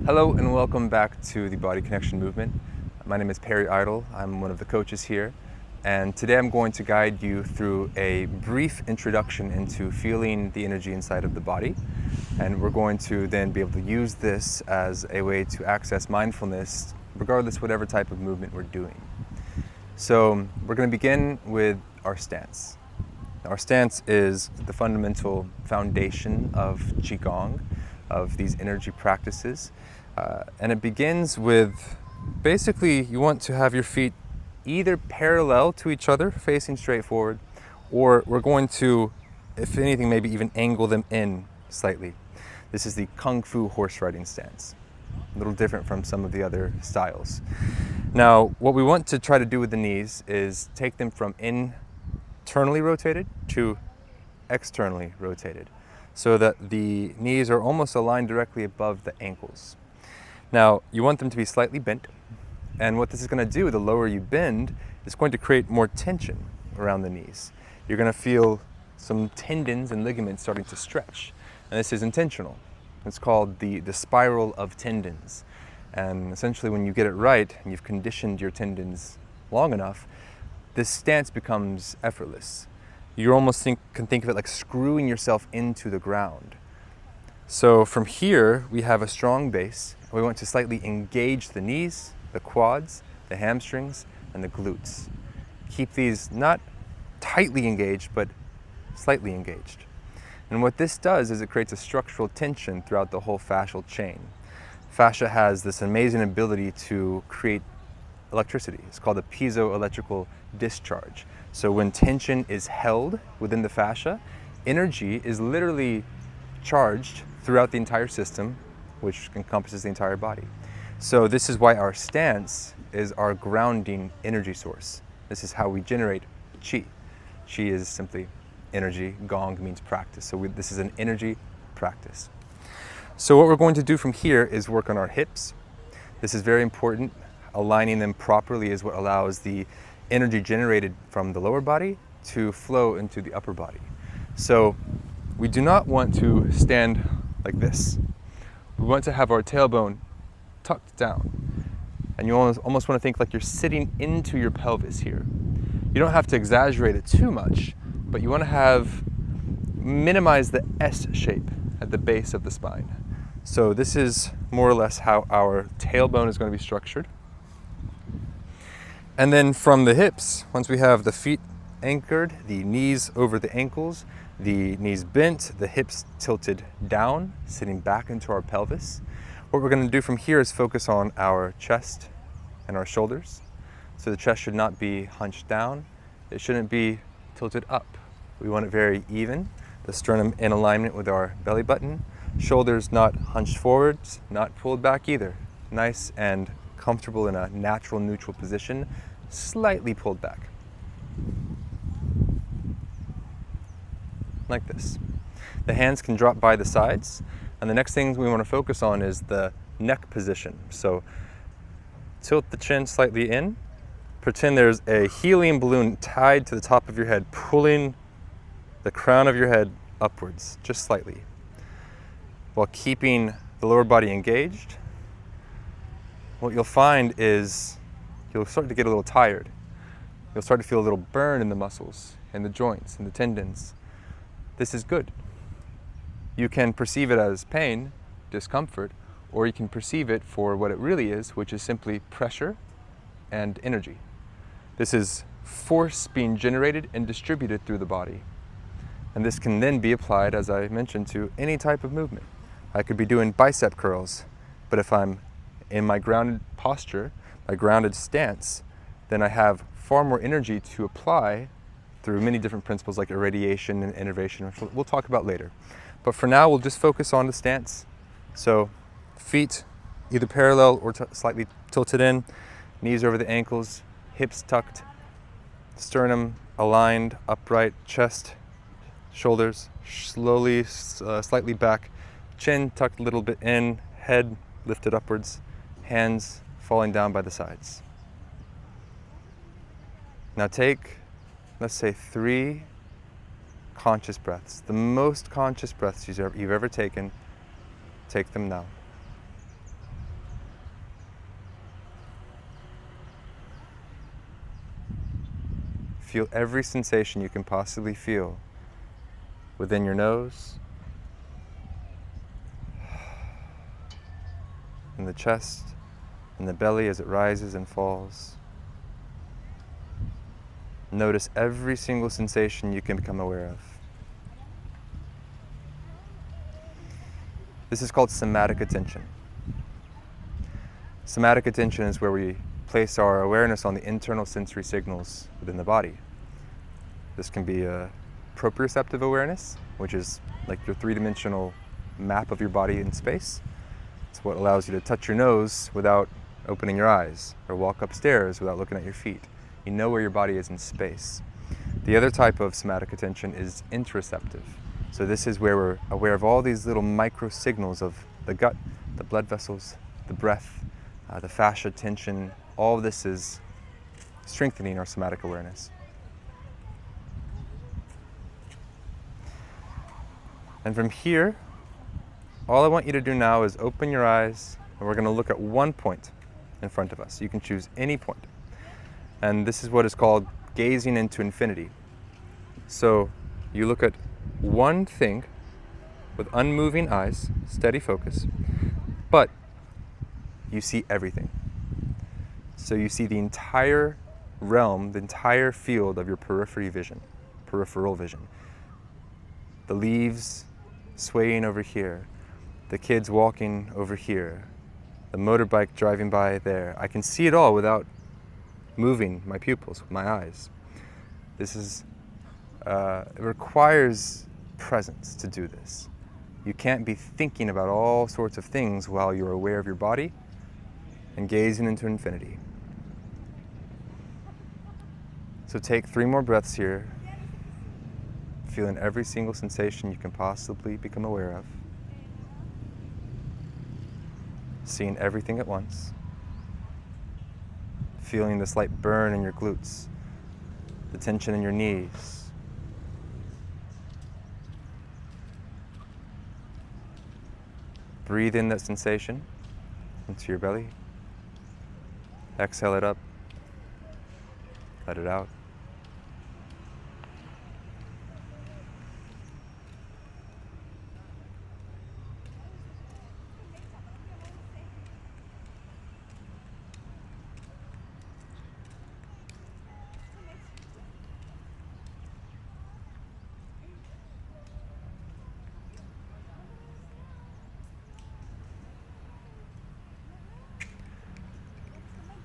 Hello and welcome back to the Body Connection Movement. My name is Perry Idle. I'm one of the coaches here, and today I'm going to guide you through a brief introduction into feeling the energy inside of the body, and we're going to then be able to use this as a way to access mindfulness regardless whatever type of movement we're doing. So we're going to begin with our stance. Our stance is the fundamental foundation of Qigong, of these energy practices. And it begins with, basically, you want to have your feet either parallel to each other, facing straight forward, or we're going to, if anything, maybe even angle them in slightly. This is the Kung Fu horse riding stance. A little different from some of the other styles. Now, what we want to try to do with the knees is take them from internally rotated to externally rotated, so that the knees are almost aligned directly above the ankles. Now, you want them to be slightly bent, and what this is going to do, the lower you bend, is going to create more tension around the knees. You're going to feel some tendons and ligaments starting to stretch, and this is intentional. It's called the spiral of tendons, and essentially when you get it right and you've conditioned your tendons long enough, this stance becomes effortless. You almost can think of it like screwing yourself into the ground. So from here, we have a strong base. We want to slightly engage the knees, the quads, the hamstrings, and the glutes. Keep these not tightly engaged, but slightly engaged. And what this does is it creates a structural tension throughout the whole fascial chain. Fascia has this amazing ability to create electricity. It's called a piezoelectrical discharge. So when tension is held within the fascia, energy is literally charged throughout the entire system, which encompasses the entire body. So this is why our stance is our grounding energy source. This is how we generate Qi. Qi is simply energy, Gong means practice. So this is an energy practice. So what we're going to do from here is work on our hips. This is very important. Aligning them properly is what allows the energy generated from the lower body to flow into the upper body. So we do not want to stand like this. We want to have our tailbone tucked down. And you almost want to think like you're sitting into your pelvis here. You don't have to exaggerate it too much, but you want to minimize the S shape at the base of the spine. So this is more or less how our tailbone is going to be structured. And then from the hips, once we have the feet anchored, the knees over the ankles, the knees bent, the hips tilted down, sitting back into our pelvis. What we're going to do from here is focus on our chest and our shoulders. So the chest should not be hunched down. It shouldn't be tilted up. We want it very even. The sternum in alignment with our belly button. Shoulders not hunched forwards, not pulled back either. Nice and comfortable in a natural neutral position, slightly pulled back. Like this. The hands can drop by the sides, and the next thing we want to focus on is the neck position. So tilt the chin slightly in, pretend there's a helium balloon tied to the top of your head, pulling the crown of your head upwards, just slightly, while keeping the lower body engaged. What you'll find is you'll start to get a little tired. You'll start to feel a little burn in the muscles and the joints and the tendons. This is good. You can perceive it as pain, discomfort, or you can perceive it for what it really is, which is simply pressure and energy. This is force being generated and distributed through the body. And this can then be applied, as I mentioned, to any type of movement. I could be doing bicep curls, but if I'm in my grounded posture, my grounded stance, then I have far more energy to apply through many different principles like irradiation and innervation, which we'll talk about later. But for now, we'll just focus on the stance. So feet either parallel or slightly tilted in, knees over the ankles, hips tucked, sternum aligned, upright, chest, shoulders slowly, slightly back, chin tucked a little bit in, head lifted upwards, hands falling down by the sides. Now take, let's say, 3 conscious breaths. The most conscious breaths you've ever taken. Take them now. Feel every sensation you can possibly feel within your nose, in the chest, in the belly as it rises and falls. Notice every single sensation you can become aware of. This is called somatic attention. Somatic attention is where we place our awareness on the internal sensory signals within the body. This can be a proprioceptive awareness, which is like your three-dimensional map of your body in space. It's what allows you to touch your nose without opening your eyes, or walk upstairs without looking at your feet. You know where your body is in space. The other type of somatic attention is interoceptive. So this is where we're aware of all these little micro signals of the gut, the blood vessels, the breath, the fascia tension. All of this is strengthening our somatic awareness. And from here, all I want you to do now is open your eyes, and we're going to look at one point in front of us. You can choose any point. And this is what is called gazing into infinity. So you look at one thing with unmoving eyes, steady focus, but you see everything. So you see the entire realm, the entire field of your peripheral vision. The leaves swaying over here, the kids walking over here, the motorbike driving by there. I can see it all without moving my pupils with my eyes. This is, it requires presence to do this. You can't be thinking about all sorts of things while you're aware of your body and gazing into infinity. So take 3 more breaths here, feeling every single sensation you can possibly become aware of. Seeing everything at once. Feeling the slight burn in your glutes, the tension in your knees. Breathe in that sensation into your belly. Exhale it up. Let it out.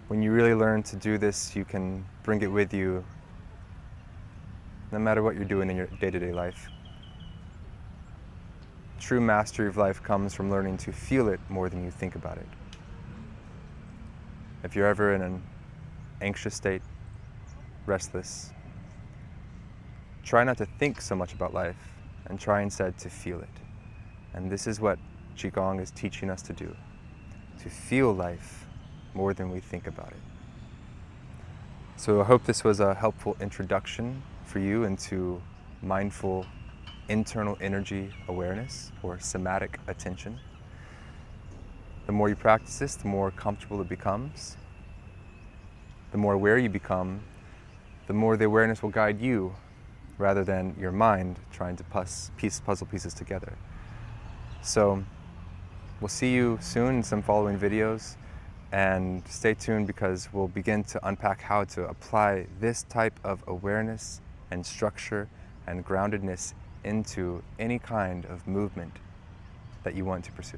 When you really learn to do this, you can bring it with you no matter what you're doing in your day-to-day life. True mastery of life comes from learning to feel it more than you think about it. If you're ever in an anxious state, restless, try not to think so much about life and try instead to feel it. And this is what Qigong is teaching us to do, to feel life more than we think about it. So I hope this was a helpful introduction for you into mindful internal energy awareness, or somatic attention. The more you practice this, the more comfortable it becomes. The more aware you become, the more the awareness will guide you rather than your mind trying to piece puzzle pieces together. So we'll see you soon in some following videos. And stay tuned, because we'll begin to unpack how to apply this type of awareness and structure and groundedness into any kind of movement that you want to pursue.